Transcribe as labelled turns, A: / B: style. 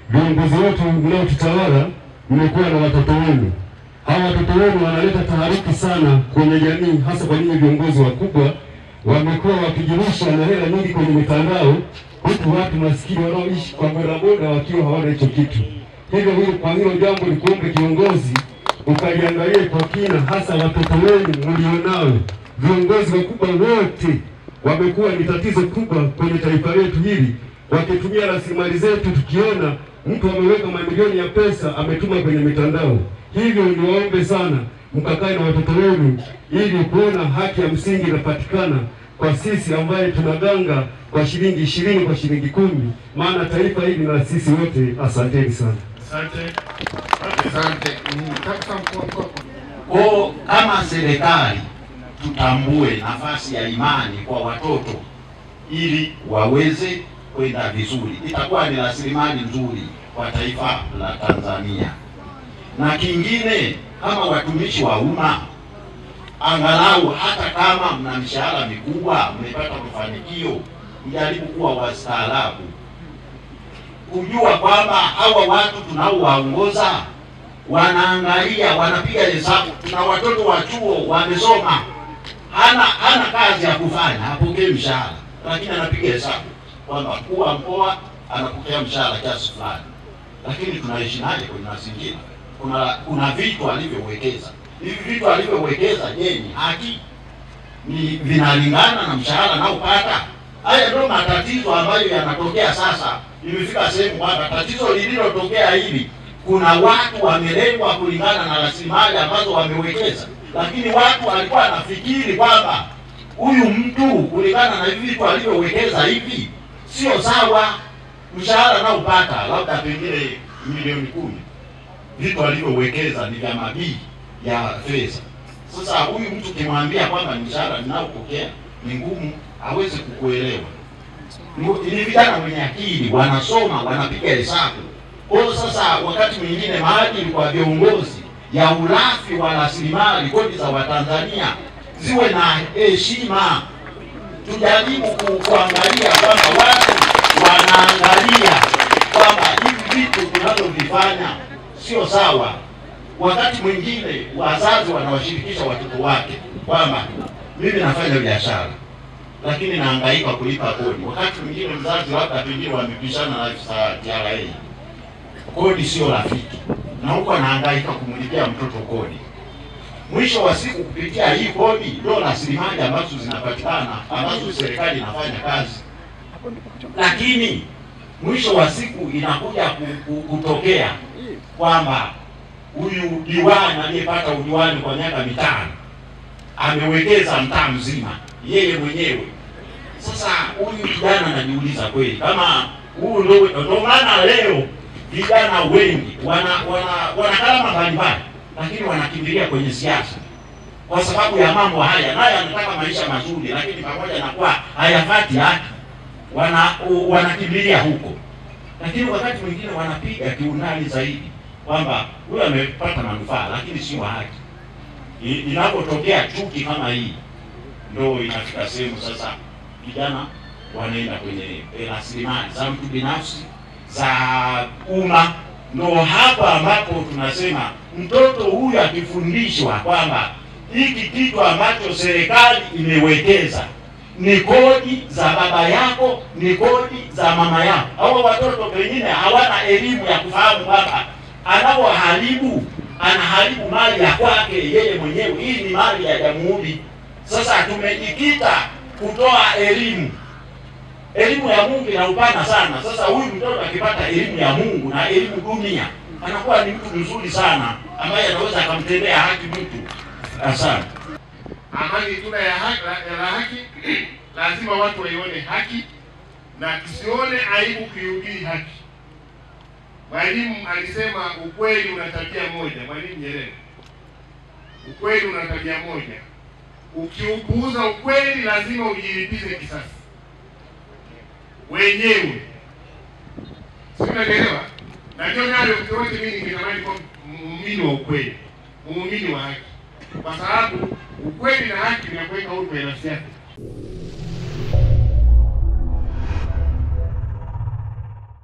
A: viongozi wetu mnaotutawala mmekuwa na watoto wenu. Hawa watoto wenu wanaleta taharuki sana kwenye jamii, hasa kwa ninyi viongozi wakubwa. Wamekuwa wakijirusha na hela nyingi kwenye mitandao, huku watu maskini wanaoishi kwa bodaboda wakiwa hawana hicho kitu. Hivyo kwa hilo jambo ni kuombe kiongozi ukaliangalie kwa kina, hasa watoto wenu mlionao. Viongozi wakubwa wote wamekuwa ni tatizo kubwa kwenye taifa letu hili, wakitumia rasilimali zetu. Tukiona mtu ameweka mamilioni ya pesa ametuma kwenye mitandao. Hivyo niwaombe sana mkakae na watoto wenu ili kuona haki ya msingi inapatikana kwa sisi ambaye tunaganga kwa shilingi 20 kwa shilingi 10, maana taifa hili na sisi wote. Asanteni sana.
B: Asante.
C: Kwa kama serikali tutambue nafasi ya imani kwa watoto ili waweze kwenda vizuri. Itakuwa ni rasilimali nzuri kwa taifa la Tanzania. Na kingine, kama watumishi wa umma, angalau hata kama mna mishahara mikubwa, mmepata mafanikio, mjaribu kuwa wastaarabu, kujua kwamba hawa watu tunaowaongoza wanaangalia, wanapiga hesabu. Tuna watoto wa chuo wamesoma, hana kazi ya kufanya, hapokee mshahara, lakini anapiga hesabu kwamba mkuu wa mkoa anapokea mshahara kiasi fulani. Lakini tunaishi naye kwenye mazingira, kuna vitu alivyowekeza. Hivi vitu alivyowekeza, je, ni haki? Ni vinalingana na mshahara anaopata? Haya ndio matatizo ambayo yanatokea sasa. Imefika sehemu kwamba tatizo lililotokea hili, kuna watu wamelengwa kulingana na rasilimali ambazo wamewekeza, lakini watu walikuwa wanafikiri kwamba huyu mtu kulingana na hivi vitu alivyowekeza hivi sio sawa. Mshahara anaopata labda pengine milioni 10, vitu alivyowekeza ni vya mabii ya fedha. Sasa huyu mtu kimwambia kwamba mshahara ninaopokea ni ngumu, hawezi kukuelewa. Ni vijana wenye akili, wanasoma, wanapiga hesabu. Kwa sasa wakati mwingine maadili kwa viongozi ya ulafi wa rasilimali kodi za Watanzania ziwe na heshima. Tujaribu kuangalia kwamba watu wanaangalia kwamba hivi vitu tunavyovifanya sio sawa. Wakati mwingine wazazi wanawashirikisha watoto wake kwamba mimi nafanya biashara lakini nahangaika kulipa kodi. Wakati mwingine mzazi labda pengine wamepishana na afisa TRA, kodi sio rafiki, na huko anahangaika kumlipia mtoto kodi. Mwisho wa siku kupitia hii kodi ndio rasilimali ambazo zinapatikana, ambazo serikali inafanya kazi. Lakini mwisho wa siku inakuja kutokea kwamba huyu diwani aliyepata udiwani kwa miaka 5 amewekeza mtaa mzima yeye mwenyewe. Sasa huyu kijana anajiuliza kweli kama huu ndio maana leo vijana wengi wana kalama mbalimbali, lakini wanakimbilia kwenye siasa kwa sababu ya mambo haya. Naye anataka maisha mazuri, lakini pamoja na kwa hayafati haki wanakimbilia huko. Lakini wakati mwingine wanapiga kiundani zaidi kwamba huyu amepata manufaa lakini sio haki. Inapotokea chuki kama hii, ndio inafika sehemu sasa vijana wanaenda kwenye rasilimali za mtu binafsi, za umma. Ndio hapa ambapo tunasema mtoto huyu akifundishwa kwamba hiki kitu ambacho serikali imewekeza ni kodi za baba yako, ni kodi za mama yako. Hao watoto pengine hawana elimu ya kufahamu kwamba anapoharibu anaharibu mali ya kwake yeye mwenyewe. Hii ni mali ya jamhuri. Sasa tumejikita kutoa elimu ya Mungu ina upana sana. Sasa huyu mtoto akipata elimu ya Mungu na elimu dunia, anakuwa ni mtu mzuri sana ambaye anaweza akamtendea haki mtu. Asante.
B: Amani tuna ya haki, lazima watu waione haki na tusione aibu kuihubiri haki. Mwalimu alisema ukweli una tabia moja, Mwalimu Nyerere. Ukweli una tabia moja. Ukiupuuza ukweli lazima ujilipize kisasi wenyewe. Sinaelewa. Na ndio nalo wote mimi ningetamani kwa muumini wa ukweli, muumini wa haki. Kwa sababu ukweli na haki vinakuweka huru kwa nafsi yako.